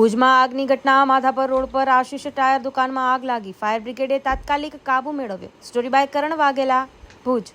ભુજમાં આગની ઘટના. માધાપર રોડ પર આશીષ ટાયર દુકાનમાં આગ લાગી. ફાયર બ્રિગેડે તાત્કાલિક કાબુ મેળવ્યો. Story by Karan Vaghela, Bhuj.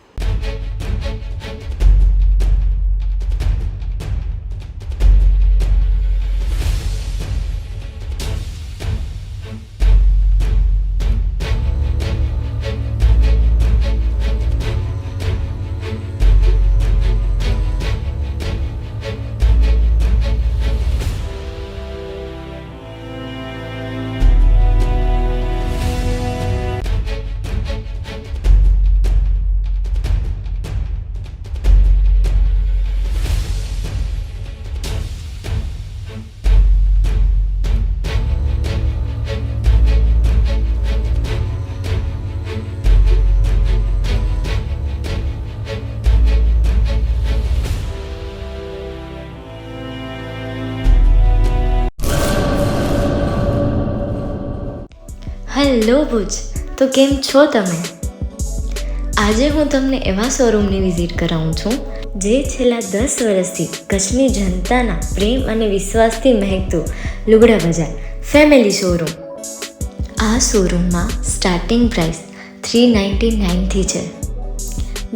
Hello Bhuj, તો કેમ છો તમે? આજે હું તમને એવા શોરૂમની વિઝિટ કરાવું છું જે છેલ્લા 10 વર્ષથી કચ્છની જનતાના પ્રેમ અને વિશ્વાસથી મહેકતું લુગડા બજાર ફેમિલી શોરૂમ. આ શોરૂમમાં સ્ટાર્ટિંગ પ્રાઇસ 399થી છે,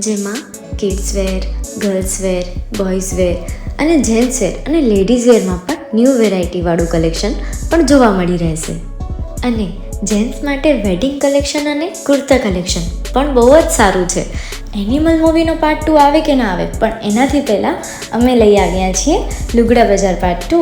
જેમાં kids wear, girls wear, boys wear અને જેન્ટ્સ વેર અને લેડીઝ વેરમાં પણ ન્યૂ વેરાયટીવાળું કલેક્શન પણ જોવા મળી રહેશે. અને જેન્ટ્સ માટે વેડિંગ કલેક્શન અને કુર્તા કલેક્શન પણ બહુ જ સારું છે. એનિમલ મૂવીનો પાર્ટ 2 આવે કે ના આવે, પણ એનાથી પહેલાં અમે લઈ આવ્યા છીએ લુગડા બજાર પાર્ટ 2,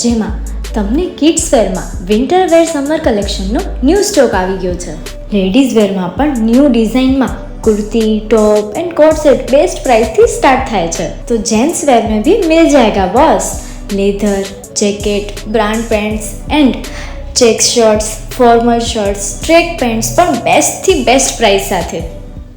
જેમાં તમને કિડ્સ વેરમાં વિન્ટર વેર સમર કલેક્શનનો ન્યૂ સ્ટોક આવી ગયો છે. લેડીઝ વેરમાં પણ ન્યૂ ડિઝાઇનમાં kurti, top and coat set best price थी स्टार्ट થાય છે. तो जेंट्स वेयर में भी मिल जाएगा boss. Leather, jacket, brand pants and check shirts, formal shirts, track pants પણ બેસ્ટથી બેસ્ટ પ્રાઇસ સાથે.